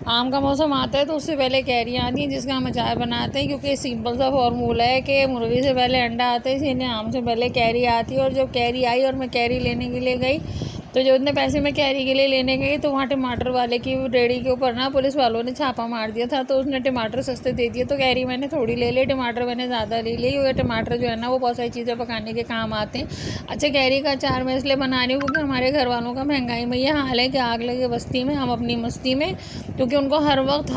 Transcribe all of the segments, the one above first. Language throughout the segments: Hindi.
आम का मौसम आता है तो उससे पहले कैरियाँ आती हैं जिसका हम अचार बनाते हैं, क्योंकि सिंपल सा फॉर्मूला है कि मुर्गी से पहले अंडा आता है, इसलिए आम से पहले कैरी आती है। और जब कैरी आई और मैं कैरी लेने के लिए गई तो जो इतने पैसे मैं कैरी के लिए लेने गई तो वहाँ टमाटर वाले की रेडी के ऊपर ना पुलिस वालों ने छापा मार दिया था, तो उसने टमाटर सस्ते दे दिए। तो कैरी मैंने थोड़ी ले ली, टमाटर मैंने ज़्यादा ले लिए, क्योंकि टमाटर जो है ना वो बहुत सारी चीज़ें पकाने के काम आते हैं। अच्छा, कैरी का अचार मैं इसलिए बना रही हूँ क्योंकि हमारे घर वालों का महंगाई में यह हाल है कि आग लगे बस्ती में, हम अपनी मस्ती में, क्योंकि उनको हर वक्त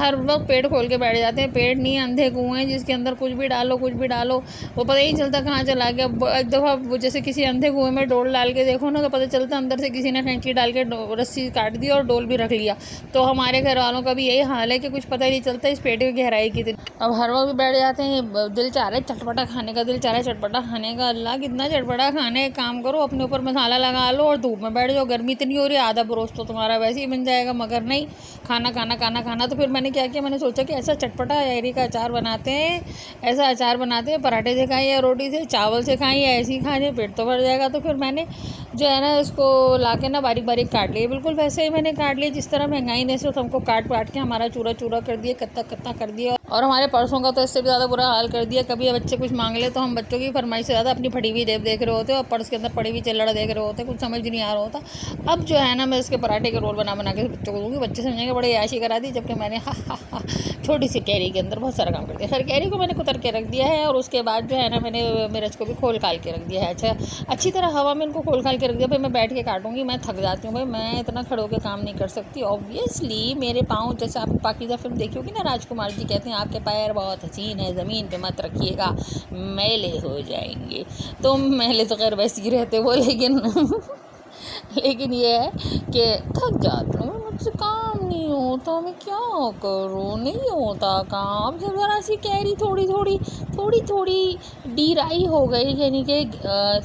पेट खोल के बैठ जाते हैं। पेट नहीं अंधे कुएँ जिसके अंदर कुछ भी डालो वो पता ही नहीं चलता कहाँ चला गया। एक दफ़ा जैसे किसी अंधे कुएँ में डोल डाल के देखो ना तो पता चलता अंदर से किसी ने कैंची डाल के रस्सी काट दी और डोल भी रख लिया। तो हमारे घर वालों का भी यही हाल है कि कुछ पता ही नहीं चलता इस पेट की गहराई की। अब हर वक्त बैठ जाते हैं, दिल चाह रहा है चटपटा खाने का, दिल चाह रहा है चटपटा खाने का। अल्लाह कितना चटपटा खाने, एक काम करो अपने ऊपर मसाला लगा लो और धूप में बैठ जाओ। गर्मी इतनी हो रही है, आधा बरोस तो तुम्हारा वैसे ही बन जाएगा। मगर नहीं, खाना। तो फिर मैंने क्या किया, मैंने सोचा कि ऐसा चटपटा कैरी का अचार बनाते हैं, ऐसा अचार बनाते हैं, पराठे से खाएं या रोटी से, चावल से खाएं या ऐसे ही खाएं, पेट तो भर जाएगा। तो फिर मैंने जो है ना इसको लाके ना बारीक बारीक काट लिए, बिल्कुल वैसे ही मैंने काट लिए जिस तरह महंगाई ने सिर्फ हमको काट के हमारा चूरा चूरा कर दिया, कत्ता कर दिया। और हमारे परसों का तो इससे भी ज़्यादा बुरा हाल कर दिया। कभी बच्चे कुछ मांग ले तो हम बच्चों की फरमाइश से ज़्यादा अपनी फटी हुई जेब देख रहे होते और पर्स के अंदर पड़ी हुई चिल्लड़ देख रहे होते, कुछ समझ नहीं आ रहा होता। अब जो है ना मैं इसके पराठे के रोल बना के बच्चों को दूँगी, बच्चे समझेंगे बड़े याशी करा दी, जबकि मैंने छोटी सी कैरी के अंदर बहुत सारा काम कर दिया। खैर, कैरी को मैंने कुतर के रख दिया है और उसके बाद जो है ना मैंने मिर्च को भी खोल खाल के रख दिया है। अच्छा, अच्छी तरह हवा में इनको खोल खाल के रख दिया। भाई मैं बैठ के काटूंगी, मैं थक जाती हूँ, भाई मैं इतना खड़े होकर काम नहीं कर सकती। ऑब्वियसली मेरे पाँव, जैसे आप पाकीज़ा फिल्म देखी होगी ना, राजकुमार जी कहते हैं आपके पैर बहुत हसीन है, ज़मीन पे मत रखिएगा मैले हो जाएंगे। तो मैले तो खैर वैसे ही रहते वो, लेकिन ये है कि थक जाती हूँ, मुझसे काम नहीं होता, मैं क्या करूँ, नहीं होता काम। जब ज़रा सी कैरी थोड़ी डी हो गई, यानी कि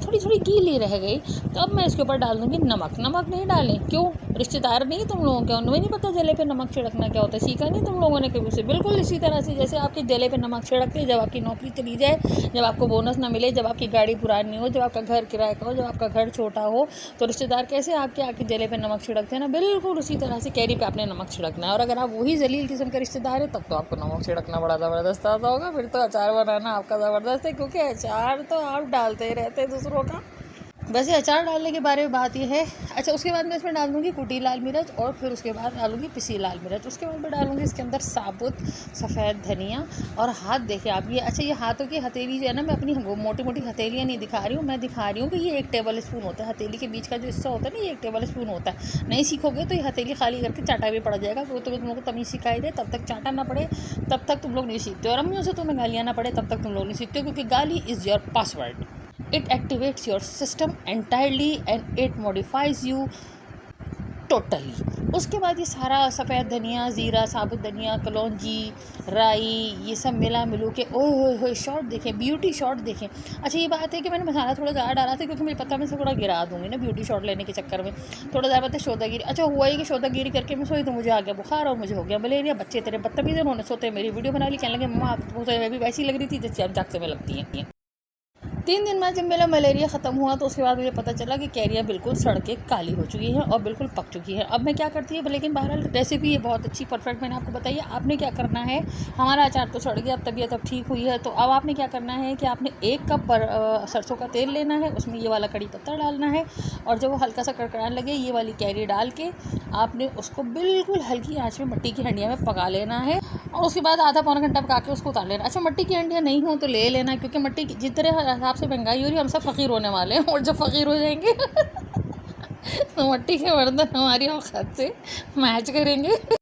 थोड़ी गीली रह गई, तो अब मैं इसके ऊपर डाल दूँगी नमक। नमक नहीं डालें क्यों, रिश्तेदार नहीं तुम लोगों के, उन्हें नहीं पता जले पे नमक छिड़कना क्या होता है, सीखा नहीं तुम लोगों ने कभी से। बिल्कुल इसी तरह से जैसे आपके जले पे नमक छिड़कते, जब आपकी नौकरी चली जाए, जब आपको बोनस ना मिले, जब आपकी गाड़ी पुरानी हो, जब आपका घर किराए का हो, जब आपका घर छोटा हो, तो रिश्तेदार कैसे आपके आके जले पे नमक छिड़कते हैं ना, बिल्कुल उसी तरह से कैरी पे आपने नमक छिड़कना है। और अगर आप वही जलील किस्म के रिश्तेदार है तब तो आपको नमक छिड़कना बड़ा ज़बरदस्त आता होगा, फिर तो अचार बनाना आपका ज़बरदस्त है, क्योंकि अचार तो आप डालते ही रहते हैं दूसरों का। वैसे अचार डालने के बारे में बात यह है। अच्छा, उसके बाद मैं इसमें डाल दूँगी कुटी लाल मिर्च और फिर उसके बाद डालूँगी पिसी लाल मिर्च। उसके बाद मैं डालूँगी इसके अंदर साबुत सफ़ेद धनिया और हाथ देखिए आप ये। अच्छा, ये हाथों की हथेली जो है ना, मैं अपनी मोटी हथेलियाँ नहीं दिखा रही हूँ, मैं दिखा रही हूँ कि ये 1 टेबल स्पून होता है। हथेली के बीच का जो हिस्सा होता है ना, ये 1 टेबल स्पून होता है। नहीं सीखोगे तो ये हथेली खाली करके चाटा भी पड़ जाएगा, तो तुम लोग को तमीज़ सिखाई दे, तब तक चाटा ना पड़े तब तक तुम लोग नहीं सीखते, और अम्मियों से तुम्हें गालियाँ ना पड़े तब तक तुम लोग नहीं सीखते, क्योंकि गाली is your password. It activates your system entirely and it modifies you totally। उसके बाद ये सारा सफ़ेद धनिया, ज़ीरा, साबुत धनिया, कलौंजी, राई, ये सब मिला मिलू के ओए होए शॉट देखें, ब्यूटी शॉट देखें। अच्छा, ये बात है कि मैंने मसाला थोड़ा ज़्यादा डाला था, क्योंकि मुझे पता मैं से थोड़ा गिरा दूँगी ना ब्यूटी शॉट लेने के चक्कर में, थोड़ा ज़्यादा पता शोदागिरी। अच्छा, हुआ ही कि शोदागिरी करके मैं सोई तो मुझे आ गया बुखार और मुझे हो गया मलेरिया। बच्चे तेरे बदतमीज़, उन्होंने सोते मेरी वीडियो बना ली, कहने लगे मम्मा आप तो मैं भी वैसी लग रही थी जैसे आप जागते में लगती हैं। 3 दिन में जब मेरा मलेरिया ख़त्म हुआ तो उसके बाद मुझे पता चला कि कैरियाँ बिल्कुल सड़ के काली हो चुकी हैं और बिल्कुल पक चुकी है। अब मैं क्या करती है, लेकिन बहरहाल रेसिपी ये बहुत अच्छी परफेक्ट मैंने आपको बताई है। आपने क्या करना है, हमारा अचार तो सड़ गया, अब तबीयत अब ठीक हुई है, तो अब आपने क्या करना है कि आपने 1 कप सरसों का तेल लेना है, उसमें ये वाला कड़ी पत्ता डालना है, और जब वो हल्का सा कड़कड़ाने लगे ये वाली कैरी डाल के आपने उसको बिल्कुल हल्की आँच में मट्टी की हंडिया में पका लेना है, और उसके बाद आधा पौना घंटा पका के उसको उतार लेना। अच्छा, मट्टी की हंडियाँ नहीं हो तो ले लेना, क्योंकि मट्टी की जिस तरह हिसाब से महंगाई हो रही है हम सब फ़कीर होने वाले हैं, और जब फ़कीर हो जाएंगे तो मट्टी के बर्तन हमारी औकात से मैच करेंगे।